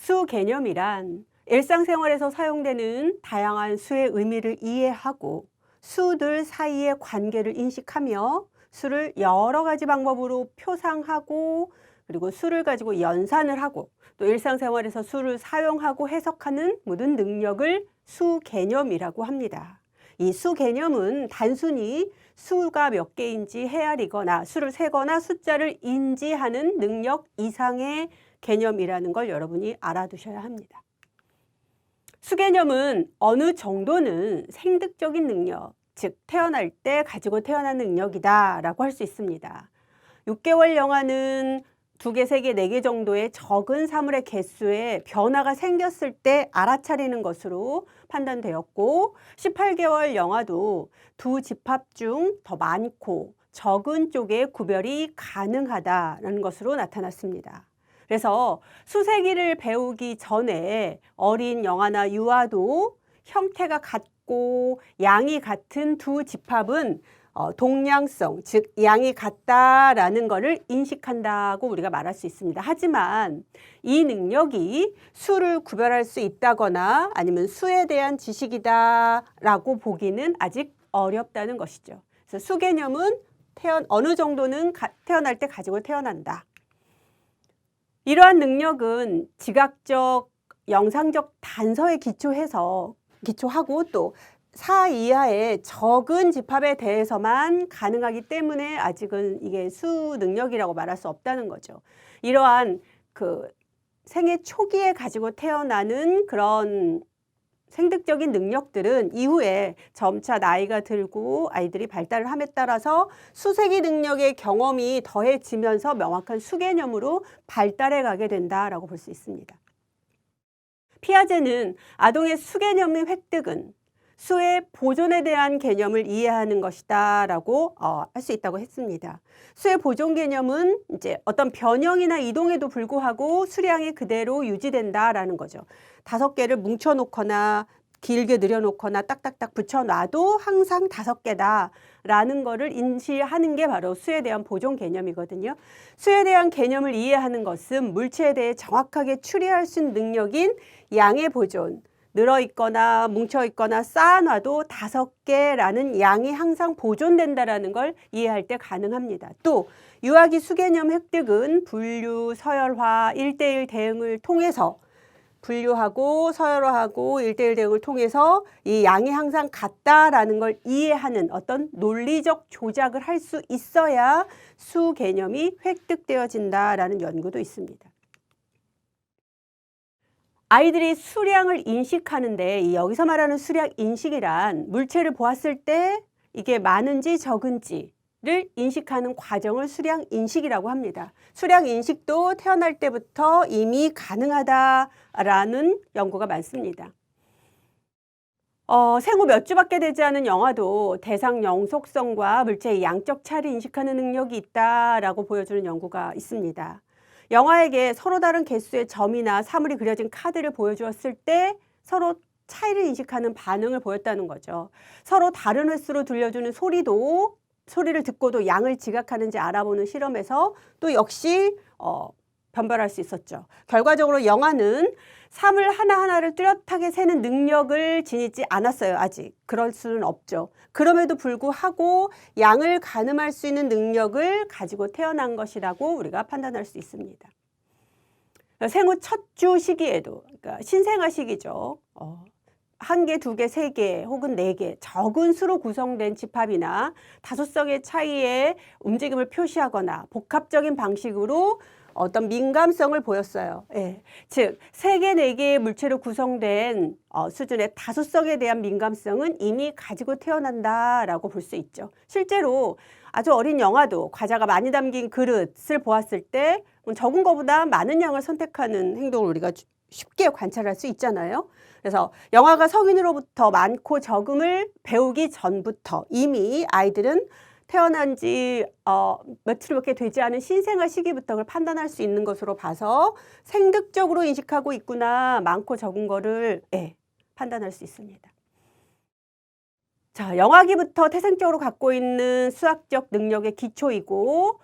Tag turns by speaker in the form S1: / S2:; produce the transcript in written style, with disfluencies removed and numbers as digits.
S1: 수 개념이란 일상생활에서 사용되는 다양한 수의 의미를 이해하고 수들 사이의 관계를 인식하며 수를 여러 가지 방법으로 표상하고 그리고 수를 가지고 연산을 하고 또 일상생활에서 수를 사용하고 해석하는 모든 능력을 수 개념이라고 합니다. 이 수 개념은 단순히 수가 몇 개인지 헤아리거나 수를 세거나 숫자를 인지하는 능력 이상의 개념이라는 걸 여러분이 알아두셔야 합니다. 수 개념은 어느 정도는 생득적인 능력, 즉 태어날 때 가지고 태어난 능력이다 라고 할 수 있습니다. 6개월 영아는 2개, 3개, 4개 정도의 적은 사물의 개수에 변화가 생겼을 때 알아차리는 것으로 판단되었고 18개월 영아도 두 집합 중 더 많고 적은 쪽의 구별이 가능하다는 것으로 나타났습니다. 그래서 수세기를 배우기 전에 어린 영아나 유아도 형태가 같고 양이 같은 두 집합은 동량성, 즉 양이 같다라는 것을 인식한다고 우리가 말할 수 있습니다. 하지만 이 능력이 수를 구별할 수 있다거나 아니면 수에 대한 지식이다라고 보기는 아직 어렵다는 것이죠. 그래서 수 개념은 어느 정도는 태어날 때 가지고 태어난다. 이러한 능력은 지각적, 영상적 단서에 기초하고 또 4 이하의 적은 집합에 대해서만 가능하기 때문에 아직은 이게 수 능력이라고 말할 수 없다는 거죠. 이러한 생애 초기에 가지고 태어나는 그런 생득적인 능력들은 이후에 점차 나이가 들고 아이들이 발달을 함에 따라서 수세기 능력의 경험이 더해지면서 명확한 수 개념으로 발달해 가게 된다라고 볼 수 있습니다. 피아제는 아동의 수 개념의 획득은 수의 보존에 대한 개념을 이해하는 것이다 라고 할 수 있다고 했습니다. 수의 보존 개념은 이제 어떤 변형이나 이동에도 불구하고 수량이 그대로 유지된다라는 거죠. 5개를 뭉쳐놓거나 길게 늘여놓거나 딱딱딱 붙여놔도 항상 5개다라는 거를 인지하는 게 바로 수에 대한 보존 개념이거든요. 수에 대한 개념을 이해하는 것은 물체에 대해 정확하게 추리할 수 있는 능력인 양의 보존, 늘어있거나 뭉쳐있거나 쌓아놔도 5개라는 양이 항상 보존된다라는 걸 이해할 때 가능합니다. 또 유아기 수개념 획득은 분류, 서열화, 1:1 대응을 통해서 분류하고 서열화하고 1:1 대응을 통해서 이 양이 항상 같다라는 걸 이해하는 어떤 논리적 조작을 할 수 있어야 수 개념이 획득되어진다라는 연구도 있습니다. 아이들이 수량을 인식하는데 여기서 말하는 수량 인식이란 물체를 보았을 때 이게 많은지 적은지를 인식하는 과정을 수량 인식이라고 합니다. 수량 인식도 태어날 때부터 이미 가능하다라는 연구가 많습니다. 생후 몇 주밖에 되지 않은 영아도 대상 영속성과 물체의 양적 차이를 인식하는 능력이 있다라고 보여주는 연구가 있습니다. 영아에게 서로 다른 개수의 점이나 사물이 그려진 카드를 보여주었을 때 서로 차이를 인식하는 반응을 보였다는 거죠. 서로 다른 횟수로 들려주는 소리를 듣고도 양을 지각하는지 알아보는 실험에서 또 역시 변별할 수 있었죠. 결과적으로 영아는 사물 하나하나를 뚜렷하게 세는 능력을 지니지 않았어요. 아직. 그럴 수는 없죠. 그럼에도 불구하고 양을 가늠할 수 있는 능력을 가지고 태어난 것이라고 우리가 판단할 수 있습니다. 생후 첫 주 시기에도, 그러니까 신생아 시기죠. 1개, 2개, 3개 혹은 4개 적은 수로 구성된 집합이나 다소성의 차이에 움직임을 표시하거나 복합적인 방식으로 어떤 민감성을 보였어요. 예. 즉 3개, 4개의 물체로 구성된 수준의 다소성에 대한 민감성은 이미 가지고 태어난다라고 볼 수 있죠. 실제로 아주 어린 영아도 과자가 많이 담긴 그릇을 보았을 때 적은 것보다 많은 양을 선택하는 행동을 우리가 쉽게 관찰할 수 있잖아요. 그래서 영아가 성인으로부터 많고 적음을 배우기 전부터 이미 아이들은 태어난 지 며칠밖에 되지 않은 신생아 시기부터 그걸 판단할 수 있는 것으로 봐서 생득적으로 인식하고 있구나, 많고 적은 거를 판단할 수 있습니다. 자, 영아기부터 태생적으로 갖고 있는 수학적 능력의 기초이고